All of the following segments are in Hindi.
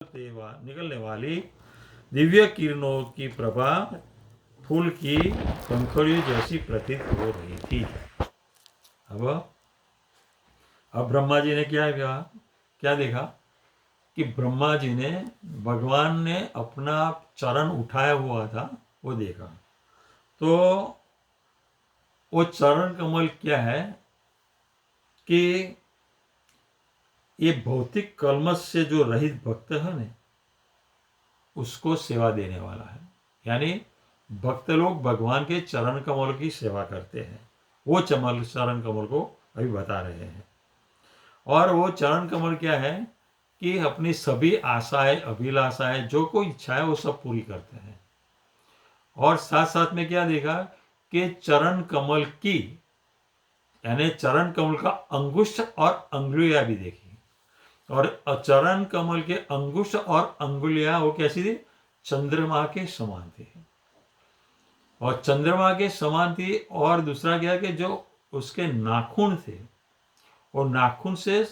निकलने वाली दिव्य किरणों की प्रभा फूल की पंखुड़ियों जैसी प्रतीत हो रही थी। अब ब्रह्मा जी ने क्या देखा कि ब्रह्मा जी ने भगवान ने अपना चरण उठाया हुआ था, वो देखा। तो वो चरण कमल क्या है कि ये भौतिक कलमश से जो रहित भक्त है ना, उसको सेवा देने वाला है। यानी भक्त लोग भगवान के चरण कमल की सेवा करते हैं। वो चरण कमल को अभी बता रहे हैं। और वो चरण कमल क्या है कि अपनी सभी आशाएं, अभिलाषाएं, जो कोई इच्छा है वो सब पूरी करते हैं। और साथ साथ में क्या देखा कि चरण कमल की, यानी चरण कमल का अंगुष्ठ और अंगुलियां भी देखी। और चरण कमल के अंगुष्ठ और अंगुलियां वो कैसी थी? चंद्रमा के समान थी। और चंद्रमा के समान थी। और दूसरा क्या कि जो उसके नाखून थे, वो नाखून से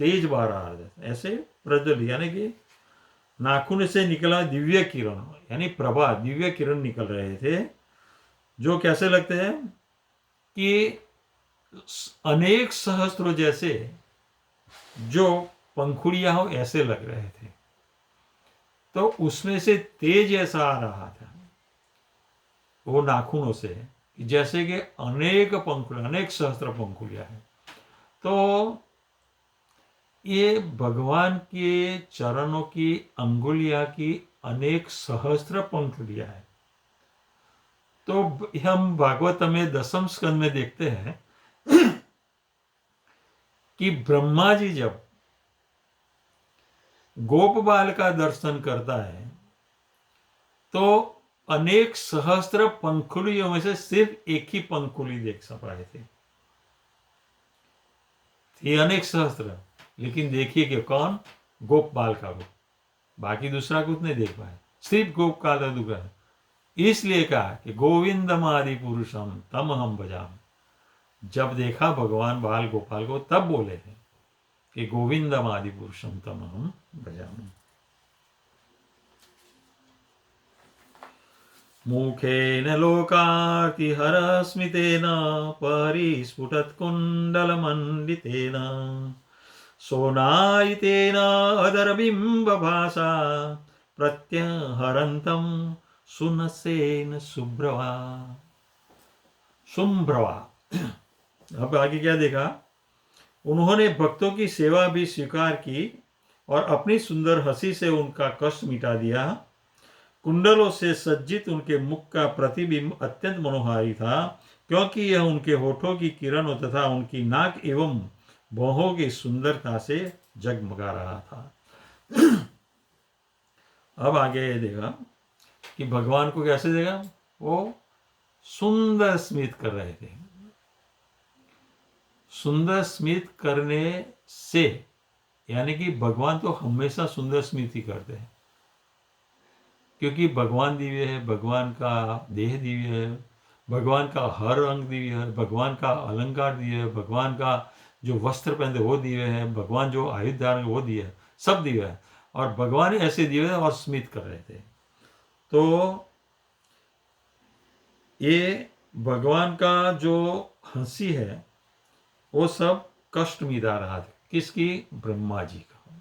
तेज बाहर आ रहे थे, ऐसे प्रज्वलित, यानी कि नाखून से निकला दिव्य किरण, यानी प्रभा, दिव्य किरण निकल रहे थे, जो कैसे लगते हैं कि अनेक सहस्त्रों जैसे जो पंखुड़ियां हो, ऐसे लग रहे थे। तो उसमें से तेज ऐसा आ रहा था वो नाखूनों से, जैसे कि अनेक पंखुड़ियां, अनेक सहस्त्र पंखुड़ियां हैं। तो ये भगवान के चरणों की अंगुलियां की अनेक सहस्त्र पंखुड़ियां हैं। तो हम भागवत में 10वें स्कंद में देखते हैं कि ब्रह्मा जी जब गोप बाल का दर्शन करता है तो अनेक सहस्त्र पंखुड़ियों में से सिर्फ एक ही पंखुड़ी देख पाए थे। ये अनेक सहस्त्र, लेकिन देखिए कि कौन? गोप बाल का रूप, बाकी दूसरा कुछ नहीं देख पाए, सिर्फ गोप का रूप है। इसलिए कहा कि गोविंदम आदि पुरुषम तम हम भजाम। जब देखा भगवान बाल गोपाल को, तब बोले हैं कि गोविंदम आदि पुरुषम तम हम भजाम। मुखेन लोकार्तिहरस्मितेन परिस्फुटत्कुण्डलमण्डितेन सोनायितेन अदरबिम्बभासा प्रत्यहरन्तं सुनसेन सुब्रवा। अब आगे क्या देखा? उन्होंने भक्तों की सेवा भी स्वीकार की और अपनी सुंदर हंसी से उनका कष्ट मिटा दिया। कुंडलों से सज्जित उनके मुख का प्रतिबिंब अत्यंत मनोहारी था, क्योंकि यह उनके होठों की किरण तथा उनकी नाक एवं भौहों की सुंदरता से जगमगा रहा था। अब आगे ये देखा कि भगवान को कैसे देखा? वो सुंदर स्मित कर रहे थे। सुंदर स्मित करने से, यानी कि भगवान तो हमेशा सुंदर स्मित ही करते हैं, क्योंकि भगवान दिव्य है, भगवान का देह दिव्य है, भगवान का हर अंग दिव्य है, भगवान का अलंकार दिव्य है, भगवान का जो वस्त्र पहनते वो दिव्य है, भगवान जो आयुध धारण वो दिव्य है, सब दिव्य है। और भगवान ऐसे दिव्य है और स्मित कर रहे थे। तो ये भगवान का जो हंसी है वो सब कष्ट मिटा रहा था। किसकी? ब्रह्मा जी का।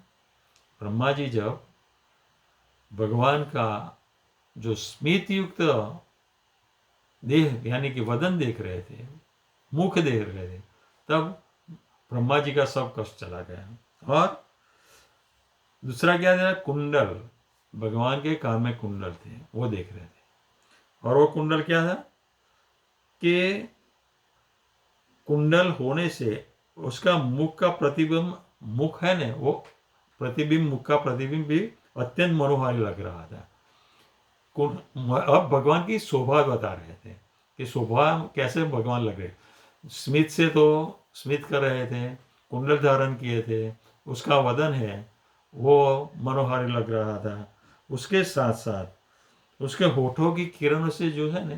ब्रह्मा जी जब भगवान का जो स्मित युक्त देह, यानी कि वदन देख रहे थे, मुख देख रहे थे, तब ब्रह्मा जी का सब कष्ट चला गया। और दूसरा क्या था? कुंडल, भगवान के कान में कुंडल थे, वो देख रहे थे। और वो कुंडल क्या था कि कुंडल होने से उसका मुख का प्रतिबिंब, मुख है ना, वो प्रतिबिंब, मुख का प्रतिबिंब भी अत्यंत मनोहारी लग रहा था। अब भगवान की शोभा बता रहे थे कि शोभा कैसे भगवान लग रहे। स्मित से तो स्मित कर रहे थे, कुंडल धारण किए थे, उसका वदन है वो मनोहारी लग रहा था। उसके साथ साथ उसके होठों की किरणों से जो है ना,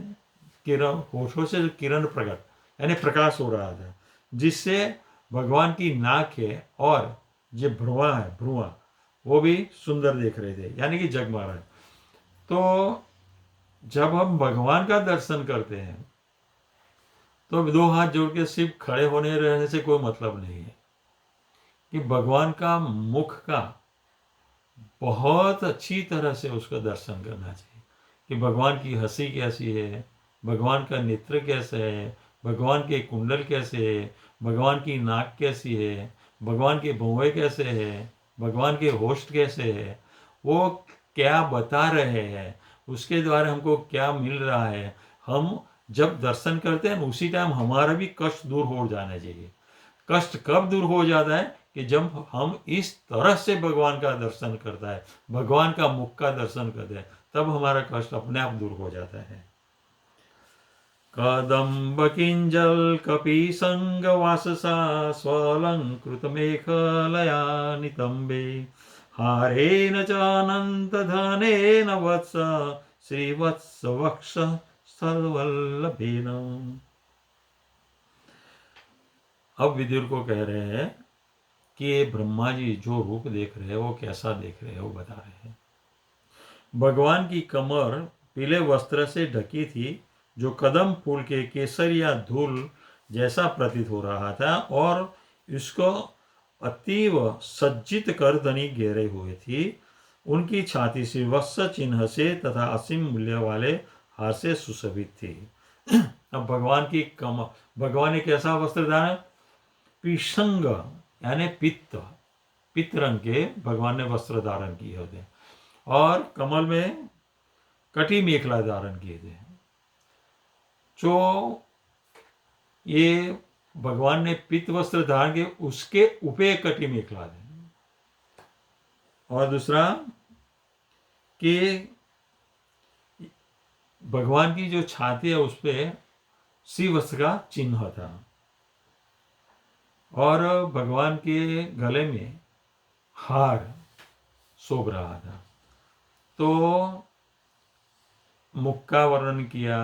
किरण, होठों से जो किरण प्रकट, यानी प्रकाश हो रहा था, जिससे भगवान की नाक है और जो भ्रुआ है, भ्रुआ, वो भी सुंदर देख रहे थे, यानी कि जग महाराज। तो जब हम भगवान का दर्शन करते हैं तो दो हाथ जोड़ के सिर्फ खड़े होने रहने से कोई मतलब नहीं है, कि भगवान का मुख का बहुत अच्छी तरह से उसका दर्शन करना चाहिए, कि भगवान की हंसी कैसी है, भगवान का नेत्र कैसे है, भगवान के कुंडल कैसे है, भगवान की नाक कैसी है, भगवान के भौवे कैसे है, भगवान के होस्ट कैसे है, वो क्या बता रहे हैं, उसके द्वारा हमको क्या मिल रहा है। हम जब दर्शन करते हैं उसी टाइम हमारा भी कष्ट दूर हो जाना चाहिए। कष्ट कब दूर हो जाता है कि जब हम इस तरह से भगवान का दर्शन करता है, भगवान का मुख का दर्शन करते हैं, तब हमारा कष्ट अपने आप दूर हो जाता है। कदम्ब किंजल कपि संग वाससा स्वलंकृत मेखलया नितंबे हारेन च अनंत धनेन वत्स श्रीवत्स वक्ष सर्वल्लभेन। अब विदुर को कह रहे हैं कि ये ब्रह्मा जी जो रूप देख रहे हैं वो कैसा देख रहे हैं, वो बता रहे हैं। भगवान की कमर पीले वस्त्र से ढकी थी, जो कदम फूल के केसर या धूल जैसा प्रतीत हो रहा था, और इसको अतीव सज्जित करदनी घेरे हुए थी। उनकी छाती से वत्स चिन्ह से तथा असीम मूल्य वाले हार से सुशोभित थी। अब भगवान की कमर, भगवान ने कैसा वस्त्र धारण, पिशंग यानी पित्त रंग के भगवान ने वस्त्र धारण किए होते, और कमल में कटी मेखला धारण किए थे। जो ये भगवान ने पित्त वस्त्र धारण किए, उसके ऊपर कटी मेखला थे। और दूसरा कि भगवान की जो छाती है उस पर सी वस्त्र का चिन्ह था, और भगवान के गले में हार शोभ रहा था। तो मुख का वर्णन किया,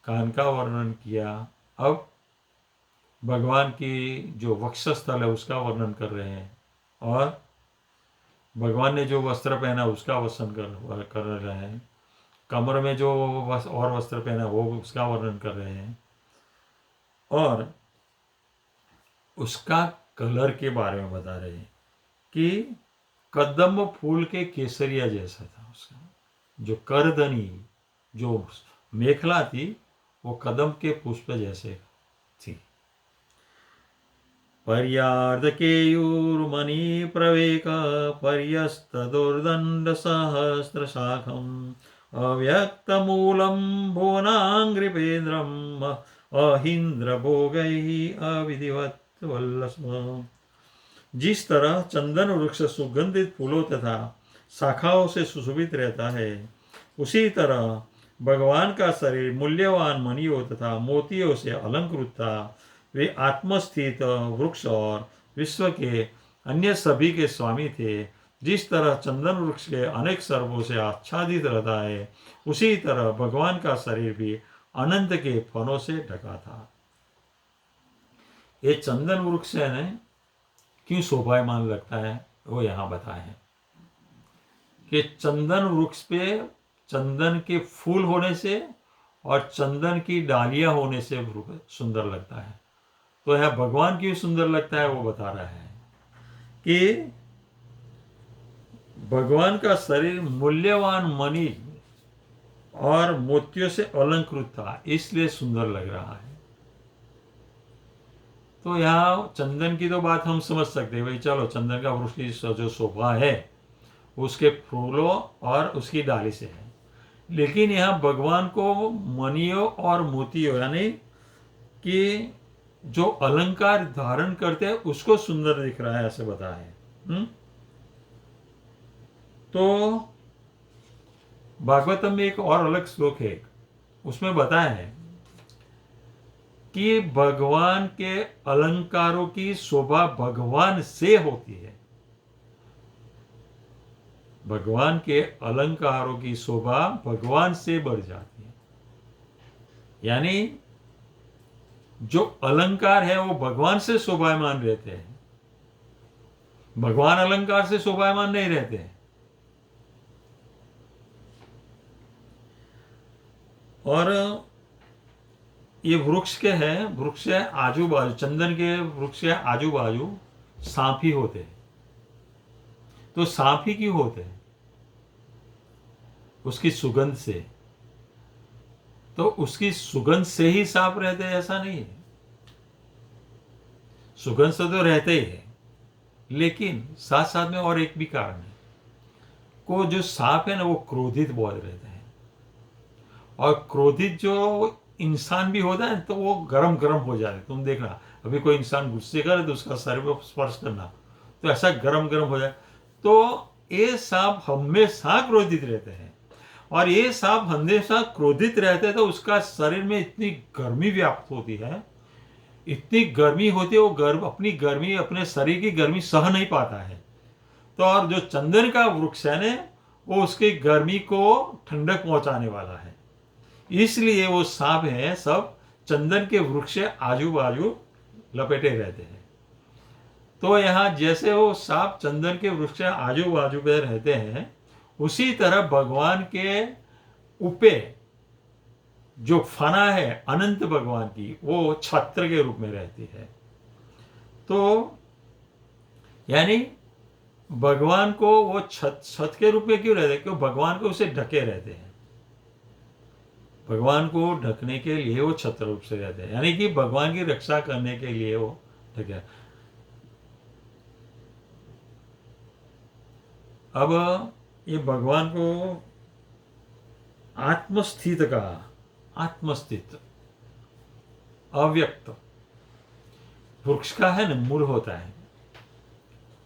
कान का वर्णन किया, अब भगवान की जो वक्षस्थल है उसका वर्णन कर रहे हैं, और भगवान ने जो वस्त्र पहना उसका वर्णन कर रहे हैं, कमर में जो और वस्त्र पहना वो उसका वर्णन कर रहे हैं, और उसका कलर के बारे में बता रहे हैं कि कदम फूल के केसरिया जैसा था उसका, जो करदनी जो मेखला थी वो कदम के पुष्प जैसे थी। पर्यार्ध केयूर्मणि प्रवेक पर्यस्तदुर्दंड सहस्र शाखम अव्यक्तमूलम भुवनांग्रिपेन्द्रम अहिंद्र भोगैः अविधिवत वल्लभ। जिस तरह चंदन वृक्ष सुगंधित फूलों तथा शाखाओं से सुशोभित रहता है, उसी तरह भगवान का शरीर मूल्यवान मणियों तथा मोतियों से अलंकृत था। वे आत्मस्थित वृक्ष और विश्व के अन्य सभी के स्वामी थे। जिस तरह चंदन वृक्ष के अनेक सर्वों से आच्छादित रहता है, उसी तरह भगवान का शरीर भी अनंत के फलों से ढका था। ये चंदन वृक्ष है ना, क्यों शोभायमान लगता है वो यहाँ बताए हैं कि चंदन वृक्ष पे चंदन के फूल होने से और चंदन की डालियां होने से सुंदर लगता है। तो यह भगवान क्यों सुंदर लगता है वो बता रहा है कि भगवान का शरीर मूल्यवान मणि और मोतियों से अलंकृत था, इसलिए सुंदर लग रहा है। तो यहाँ चंदन की तो बात हम समझ सकते हैं, भाई चलो चंदन का वृक्ष की जो शोभा है उसके फूलों और उसकी डाली से है, लेकिन यहाँ भगवान को मणियों और मोतियों यानी कि जो अलंकार धारण करते हैं उसको सुंदर दिख रहा है, ऐसे बताया है। तो भागवतम में एक और अलग श्लोक है, उसमें बताया है कि भगवान के अलंकारों की शोभा भगवान से होती है। भगवान के अलंकारों की शोभा भगवान से बढ़ जाती है, यानी जो अलंकार है वो भगवान से शोभायमान रहते हैं। भगवान अलंकार से शोभायमान नहीं रहते हैं। और ये वृक्ष के हैं, वृक्ष के आजू बाजू, चंदन के वृक्ष के आजू बाजू सांप ही होते हैं। तो सांप ही क्यों होते हैं? उसकी सुगंध से। तो उसकी सुगंध से ही सांप रहते हैं ऐसा नहीं है, सुगंध से तो रहते ही है, लेकिन साथ साथ में और एक भी कारण है। को जो सांप है ना वो क्रोधित बहुत रहता है, और क्रोधित जो इंसान भी होता है तो वो गरम गरम हो जाए। तुम देखना अभी कोई इंसान गुस्से करे तो उसका शरीर पर स्पर्श करना तो ऐसा गरम गरम हो जाए। तो ये सांप हमेशा क्रोधित रहते हैं, और ये सांप हमेशा क्रोधित रहते हैं तो उसका शरीर में इतनी गर्मी व्याप्त होती है, इतनी गर्मी होती है, वो अपनी गर्मी, अपने शरीर की गर्मी सह नहीं पाता है। तो और जो चंदन का वृक्ष है ना वो उसकी गर्मी को ठंडक पहुंचाने वाला है, इसलिए वो सांप है सब चंदन के वृक्ष आजू बाजू लपेटे रहते हैं। तो यहाँ जैसे वो सांप चंदन के वृक्ष आजू बाजू पे रहते हैं, उसी तरह भगवान के उपे जो फना है अनंत भगवान की, वो छत्र के रूप में रहती है। तो यानी भगवान को वो छत के रूप में क्यों रहते हैं? क्यों? भगवान को उसे ढके रहते हैं, भगवान को ढकने के लिए वो छत्र रूप से रहते हैं, यानी कि भगवान की रक्षा करने के लिए वो ढके। अब ये भगवान को आत्मस्थित कहा, आत्मस्थित अव्यक्त। वृक्ष का है ना मूल होता है,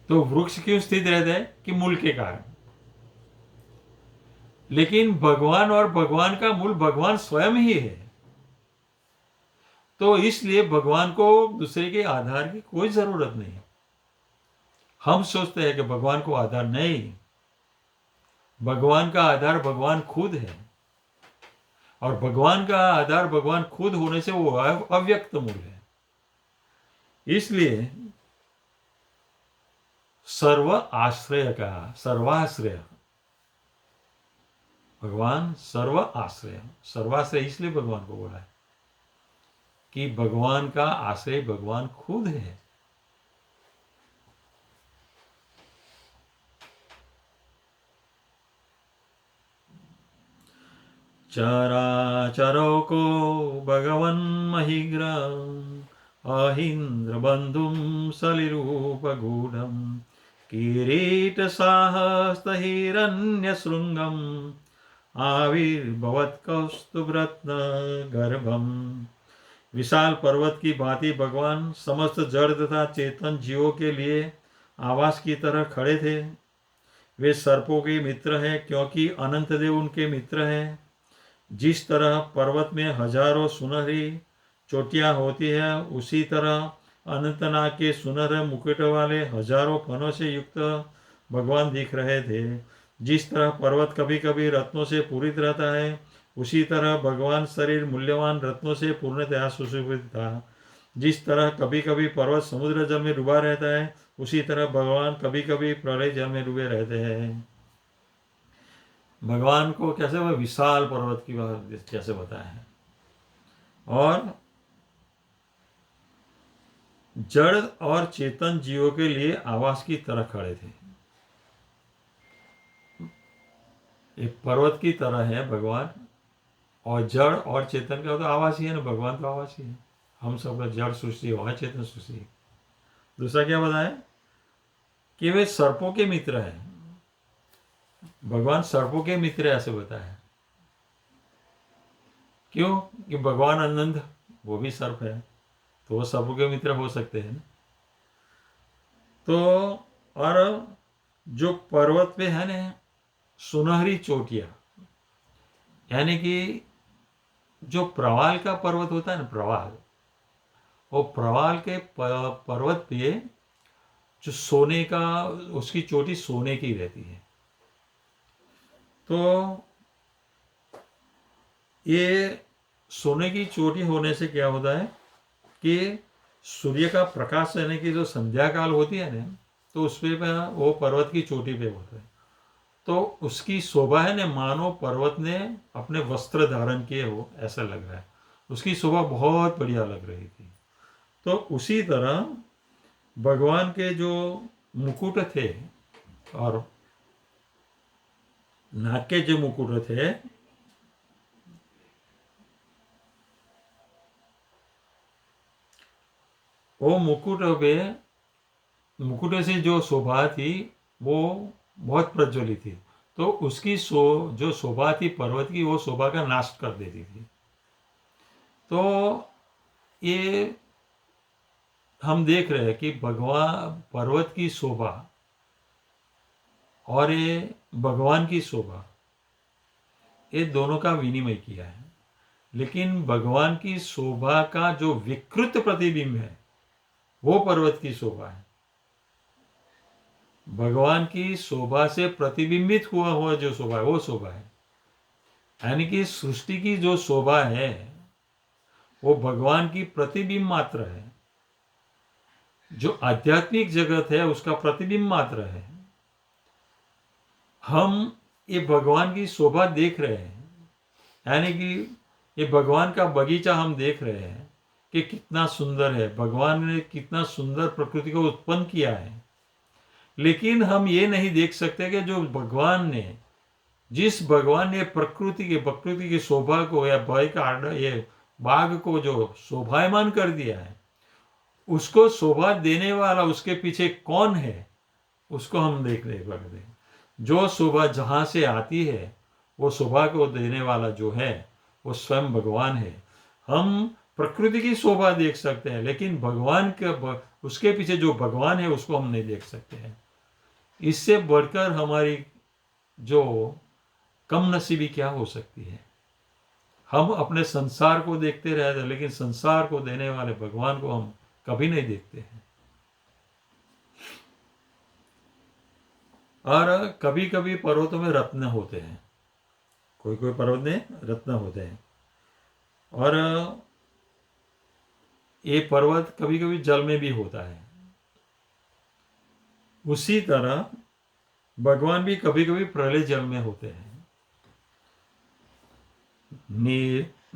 तो वृक्ष क्यों स्थित रहता है? कि मूल के कारण। लेकिन भगवान और भगवान का मूल भगवान स्वयं ही है, तो इसलिए भगवान को दूसरे के आधार की कोई जरूरत नहीं। हम सोचते हैं कि भगवान को आधार नहीं, भगवान का आधार भगवान खुद है, और भगवान का आधार भगवान खुद होने से वो अव्यक्त मूल है। इसलिए सर्व आश्रय का, सर्वाश्रय, भगवान सर्व आश्रय, सर्वाश्रय इसलिए भगवान को बोला है कि भगवान का आश्रय भगवान खुद है। चराचरो को भगवन् महिग्रम् अहीन्द्र बंधुम सलिरूपगूढ़ं किरीटसाहस्तहिरण्यशृङ्गम् आविर्भवत्कौस्तुभरत्न गर्भम। विशाल पर्वत की भांति भगवान समस्त जड़ तथा चेतन जीवों के लिए आवास की तरह खड़े थे। वे सर्पों के मित्र हैं क्योंकि अनंत देव उनके मित्र हैं। जिस तरह पर्वत में हजारों सुनहरी चोटियां होती है, उसी तरह अनंतनाग के सुनहरे मुकुट वाले हजारों फनों से युक्त भगवान दिख रहे थे। जिस तरह पर्वत कभी कभी रत्नों से पूरित रहता है, उसी तरह भगवान शरीर मूल्यवान रत्नों से पूर्णतया सुशोभित था। जिस तरह कभी कभी पर्वत समुद्र जल में डूबा रहता है, उसी तरह भगवान कभी कभी प्रलय जल में डूबे रहते हैं। भगवान को कैसे वह विशाल पर्वत की बात कैसे बताया है, और जड़ और चेतन जीवों के लिए आवास की तरह खड़े थे। एक पर्वत की तरह है भगवान, और जड़ और चेतन का तो आवास ही है ना, भगवान तो आवास ही है। हम सब का जड़ सृष्टि हुआ, चेतन सृष्टि। दूसरा क्या बताया कि वे सर्पों के मित्र हैं। भगवान सर्पों के मित्र ऐसे बताया। क्यों? कि भगवान अनंत वो भी सर्प है, तो वो सर्पों के मित्र हो सकते हैं ना। तो और जो पर्वत पे है ना सुनहरी चोटियां, यानी कि जो प्रवाल का पर्वत होता है ना, प्रवाल, वो प्रवाल के पर्वत पे जो सोने का, उसकी चोटी सोने की रहती है। तो ये सोने की चोटी होने से क्या होता है कि सूर्य का प्रकाश रहने की जो संध्या काल होती है ना, तो उस पे वो पर्वत की चोटी पे होता है, तो उसकी शोभा है ना, मानो पर्वत ने अपने वस्त्र धारण किए हो ऐसा लग रहा है। उसकी शोभा बहुत बढ़िया लग रही थी। तो उसी तरह भगवान के जो मुकुट थे और नाक के जो मुकुट थे, वो मुकुट से जो शोभा थी वो बहुत प्रज्वलित थी। तो उसकी जो शोभा थी पर्वत की, वो शोभा का नाश कर देती थी। तो ये हम देख रहे हैं कि भगवान पर्वत की शोभा और ये भगवान की शोभा, ये दोनों का विनिमय किया है। लेकिन भगवान की शोभा का जो विकृत प्रतिबिंब है वो पर्वत की शोभा है। भगवान की शोभा से प्रतिबिंबित हुआ जो शोभा है वो शोभा है। यानी कि सृष्टि की जो शोभा है वो भगवान की प्रतिबिंब मात्र है। जो आध्यात्मिक जगत है उसका प्रतिबिंब मात्र है। हम ये भगवान की शोभा देख रहे हैं, यानी कि ये भगवान का बगीचा हम देख रहे हैं कि कितना सुंदर है, भगवान ने कितना सुंदर प्रकृति को उत्पन्न किया है। लेकिन हम ये नहीं देख सकते कि जो जिस भगवान ने प्रकृति की शोभा को या ये बाग को जो शोभायमान कर दिया है, उसको शोभा देने वाला उसके पीछे कौन है, उसको हम देख रहे हैं। जो शोभा जहां से आती है वो शोभा को देने वाला जो है वो स्वयं भगवान है। हम प्रकृति की शोभा देख सकते हैं, लेकिन भगवान के उसके पीछे जो भगवान है उसको हम नहीं देख सकते हैं। इससे बढ़कर हमारी जो कम नसीबी क्या हो सकती है। हम अपने संसार को देखते रहते हैं, लेकिन संसार को देने वाले भगवान को हम कभी नहीं देखते हैं। और कभी कभी पर्वतों में रत्न होते हैं, कोई कोई पर्वत में रत्न होते हैं। और ये पर्वत कभी कभी जल में भी होता है। उसी तरह भगवान भी कभी कभी प्रलय जल में होते हैं।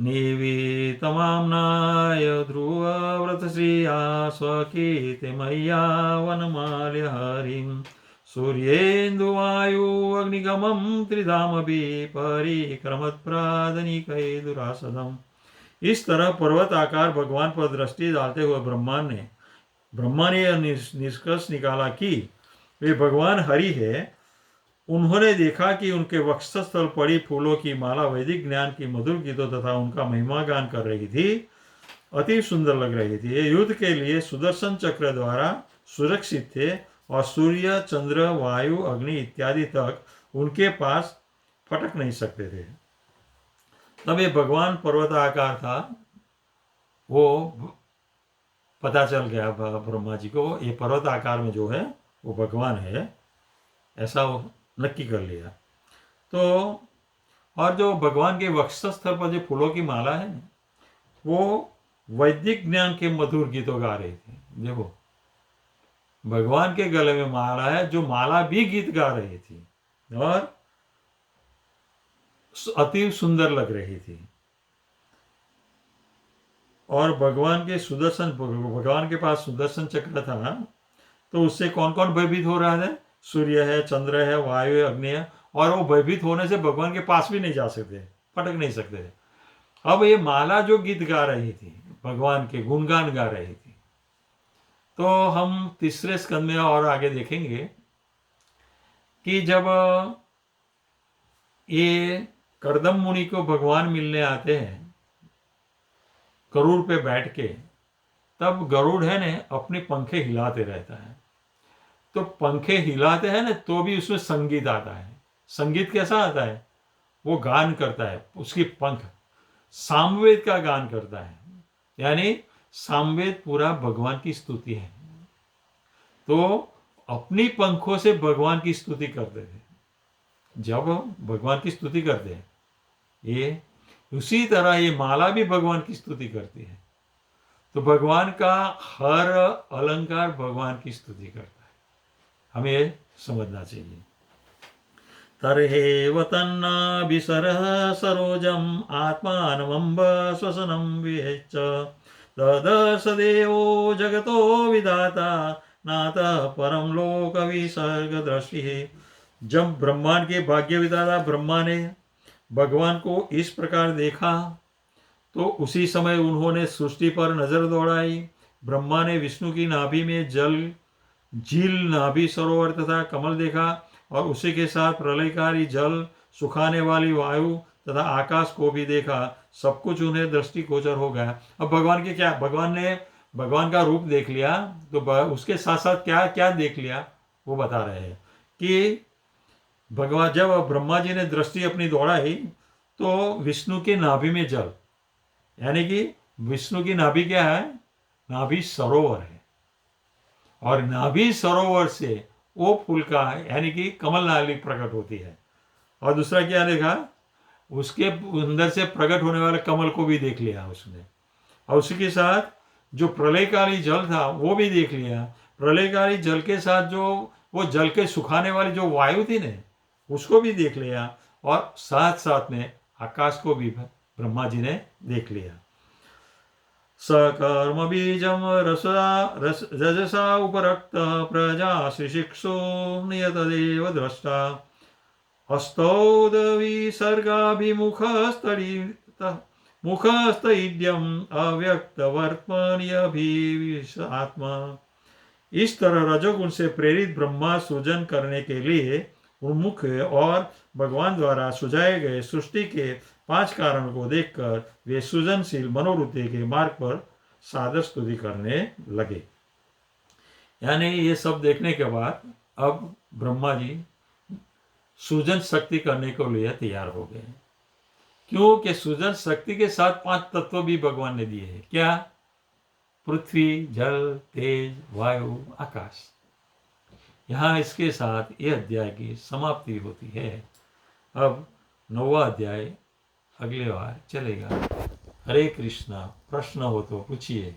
निवीतमाम्नाय ध्रुवव्रतश्रिया स्वकीर्ति मय्या वनमाल्य हरिं सूर्येन्दुवायु अग्निगमं त्रिधामभि परिक्रमत्प्रादनिकैर्दुरासदम्। इस तरह पर्वत आकार भगवान पर दृष्टि डालते हुए ब्रह्मा ने यह निष्कर्ष निकाला कि वे भगवान हरि है। उन्होंने देखा कि उनके वक्षस्थल पड़ी फूलों की माला वैदिक ज्ञान की मधुर गीतों तथा उनका महिमा गान कर रही थी, अति सुंदर लग रही थी। ये युद्ध के लिए सुदर्शन चक्र द्वारा सुरक्षित थे और सूर्य, चंद्र, वायु, अग्नि इत्यादि तक उनके पास फटक नहीं सकते थे। तब ये भगवान पर्वताकार था, वो पता चल गया ब्रह्मा जी को, ये पर्वत आकार में जो है वो भगवान है, ऐसा वो नक्की कर लिया। तो और जो भगवान के वक्षस्थल पर जो फूलों की माला है वो वैदिक ज्ञान के मधुर गीतों गा रही थी। देखो, भगवान के गले में माला है, जो माला भी गीत गा रही थी और अति सुंदर लग रही थी। और भगवान के पास सुदर्शन चक्र था, तो उससे कौन कौन भयभीत हो रहा है? सूर्य है, चंद्र है, वायु है, अग्नि है। और वो भयभीत होने से भगवान के पास भी नहीं जा सकते, फटक नहीं सकते। अब ये माला जो गीत गा रही थी, भगवान के गुणगान गा रही थी। तो हम तीसरे स्कंद में और आगे देखेंगे कि जब ये कर्दम मुनि को भगवान मिलने आते हैं गरुड़ पे बैठ के, तब गरुड़ है ने अपने पंखे हिलाते रहता है। तो पंखे हिलाते हैं ना, तो भी उसमें संगीत आता है। संगीत कैसा आता है? वो गान करता है, उसकी पंख सामवेद का गान करता है। यानी सामवेद पूरा भगवान की स्तुति है। तो अपनी पंखों से भगवान की स्तुति करते थे। जब भगवान की स्तुति करते हैं, ये उसी तरह ये माला भी भगवान की स्तुति करती है। तो भगवान का हर अलंकार भगवान की स्तुति करता है। हमें ये समझना चाहिए। तर्हेव तन्नाभिसरः सरोजम् आत्मानमम्ब श्वसनं विहेच तदर्श देवो जगतो विधाता नातः परम लोक विसर्ग दृष्टि। जब ब्रह्मांड के भाग्य विधाता ब्रह्मा ने भगवान को इस प्रकार देखा तो उसी समय उन्होंने सृष्टि पर नजर दौड़ाई। ब्रह्मा ने विष्णु की नाभि में जल झील नाभि सरोवर तथा कमल देखा और उसी के साथ प्रलयकारी जल सुखाने वाली वायु तथा आकाश को भी देखा। सब कुछ उन्हें दृष्टिगोचर हो गया। अब भगवान के क्या, भगवान ने भगवान का रूप देख लिया तो उसके साथ साथ क्या क्या देख लिया वो बता रहे हैं कि भगवान जब ब्रह्मा जी ने दृष्टि अपनी दौड़ाई तो विष्णु के नाभि में जल, यानी कि विष्णु की नाभि क्या है, नाभि सरोवर है और नाभि सरोवर से वो फूल का है यानी कि कमल नाली प्रकट होती है। और दूसरा क्या देखा, उसके अंदर से प्रकट होने वाले कमल को भी देख लिया उसने। और उसी के साथ जो प्रलयकाली जल था वो भी देख लिया। प्रलयकाली जल के साथ जो वो जल के सुखाने वाली जो वायु थी ने उसको भी देख लिया और साथ साथ में आकाश को भी ब्रह्मा जी ने देख लिया। सकर्म बीजम रजसा उपरक्त प्रजा शिशिक्षु नियतदेव द्रष्टा मुखस्तइड्यम अव्यक्तवर्त्मन्यभिविश आत्मा। इस तरह रजोगुण से प्रेरित ब्रह्मा सृजन करने के लिए उन्मुख और भगवान द्वारा सुझाए गए सृष्टि के 5 कारणों को देखकर वे सृजनशील मनोवृत्ति के मार्ग पर सादर स्तुति करने लगे। यानी ये सब देखने के बाद अब ब्रह्मा जी सृजन शक्ति करने को लिए तैयार हो गए। क्योंकि सृजन शक्ति के साथ 5 तत्व भी भगवान ने दिए हैं। क्या? पृथ्वी, जल, तेज, वायु, आकाश। यहाँ इसके साथ ये अध्याय की समाप्ति होती है। अब 9वां अध्याय अगले बार चलेगा। हरे कृष्णा। प्रश्न हो तो पूछिए।